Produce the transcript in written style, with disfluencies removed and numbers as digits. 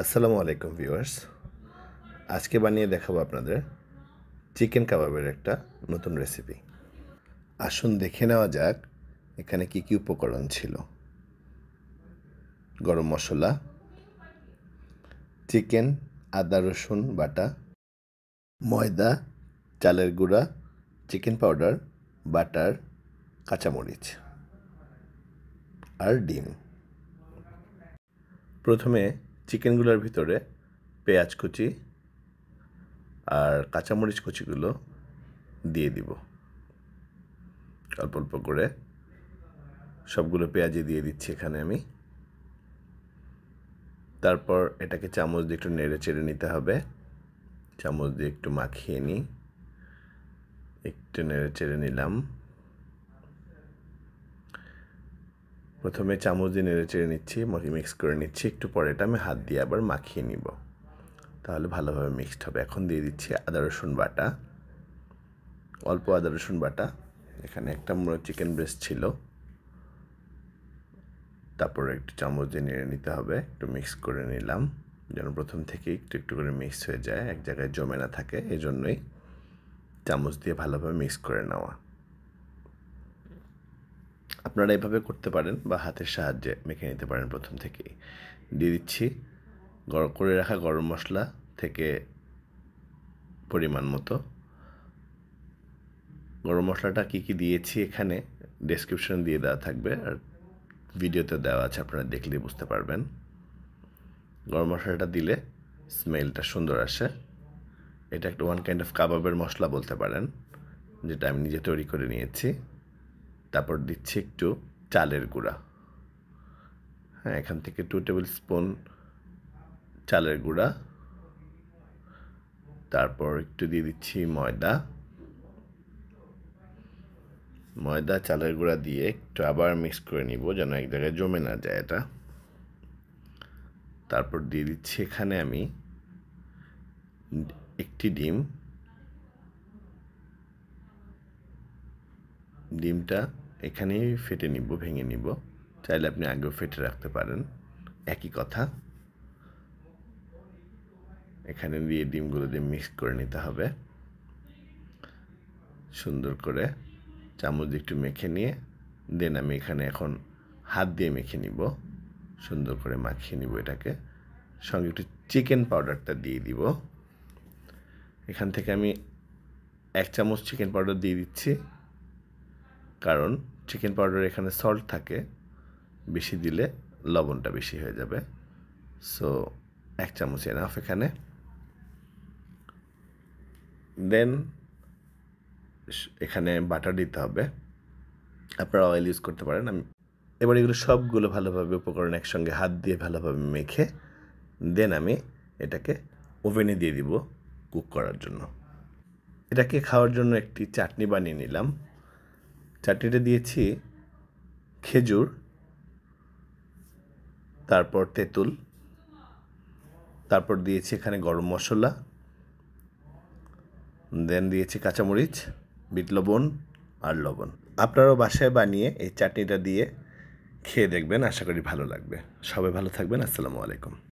আসসালামু আলাইকুম ভিউয়ার্স। আজকে বানিয়ে দেখাবো আপনাদের চিকেন কাবাবের একটা নতুন রেসিপি। আসুন দেখে নেওয়া যাক এখানে কি কি উপকরণ ছিল। গরম মশলা, চিকেন, আদা রসুন বাটা, ময়দা, চালের গুঁড়া, চিকেন পাউডার, বাটার, কাঁচামরিচ আর ডিম। প্রথমে চিকেনগুলোর ভিতরে পেঁয়াজ কুচি আর কাঁচামরিচ কুচিগুলো দিয়ে দিব অল্প অল্প করে। সবগুলো পেঁয়াজি দিয়ে দিচ্ছি এখানে আমি। তারপর এটাকে চামচ দিয়ে একটু নেড়ে চেড়ে নিতে হবে। চামচ দিয়ে একটু মাখিয়ে নিই, একটু নেড়ে চেড়ে নিলাম। প্রথমে চামচ দিয়ে নেড়ে চেড়ে নিচ্ছি, মিক্স করে নিচ্ছি। একটু পরে এটা আমি হাত দিয়ে আবার মাখিয়ে নিব, তাহলে ভালোভাবে মিক্সড হবে। এখন দিয়ে দিচ্ছি আদা রসুন বাটা, অল্প আদা রসুন বাটা। এখানে একটা চিকেন ব্রেস্ট ছিল। তারপর একটু চামচ দিয়ে নেড়ে নিতে হবে, একটু মিক্স করে নিলাম যেন প্রথম থেকেই একটু একটু করে মিক্স হয়ে যায়, এক জায়গায় জমে না থাকে। এই জন্যই চামচ দিয়ে ভালোভাবে মিক্স করে নেওয়া। আপনারা এভাবে করতে পারেন বা হাতের সাহায্যে মেখে নিতে পারেন। প্রথম থেকেই দিয়ে দিচ্ছি গরম করে রাখা গরম মশলা থেকে পরিমাণ মতো। গরম মশলাটা কী কী দিয়েছি এখানে ডেসক্রিপশন দিয়ে দেওয়া থাকবে, আর ভিডিওতে দেওয়া আছে, আপনারা দেখলেই বুঝতে পারবেন। গরম মশলাটা দিলে স্মেলটা সুন্দর আসে। এটা একটা ওয়ান কাইন্ড অফ কাবাবের মশলা বলতে পারেন, যেটা আমি নিজে তৈরি করে নিয়েছি। তারপর দিচ্ছি একটু চালের গুঁড়া। হ্যাঁ, এখান থেকে 2 টেবিল স্পুন চালের গুঁড়া। তারপর একটু দিয়ে দিচ্ছি ময়দা চালের গুঁড়া দিয়ে একটু আবার মিক্স করে নিব যেন এক জায়গায় জমে না যায় এটা। তারপর দিয়ে দিচ্ছি এখানে আমি একটি ডিমটা এখানেই ফেটে নিব, ভেঙে নিব। চাইলে আপনি আগেও ফেটে রাখতে পারেন, একই কথা। এখানে দিয়ে ডিমগুলো দিয়ে মিক্স করে নিতে হবে সুন্দর করে। চামচ দিয়ে একটু মেখে নিয়ে দেন আমি এখানে এখন হাত দিয়ে মেখে নিব, সুন্দর করে মাখিয়ে নিব এটাকে। সঙ্গে একটু চিকেন পাউডারটা দিয়ে দিব। এখান থেকে আমি 1 চামচ চিকেন পাউডার দিয়ে দিচ্ছি, কারণ চিকেন পাউডার এখানে সল্ট থাকে, বেশি দিলে লবণটা বেশি হয়ে যাবে। সো 1 চামচ এনাফ এখানে। দেন এখানে বাটার দিতে হবে, আপনারা অয়েল ইউজ করতে পারেন। এবার এগুলো সবগুলো ভালোভাবে উপকরণ একসঙ্গে হাত দিয়ে ভালোভাবে মেখে দেন আমি এটাকে ওভেনে দিয়ে দিব কুক করার জন্য। এটাকে খাওয়ার জন্য একটি চাটনি বানিয়ে নিলাম। চাটনিটা দিয়েছি খেজুর, তারপর তেঁতুল, তারপর দিয়েছি এখানে গরম মশলা, দেন দিয়েছি কাঁচামরিচ, বিট লবণ আর লবণ। আপনারাও বাসায় বানিয়ে এই চাটনিটা দিয়ে খেয়ে দেখবেন, আশা করি ভালো লাগবে। সবাই ভালো থাকবেন। আসসালামু আলাইকুম।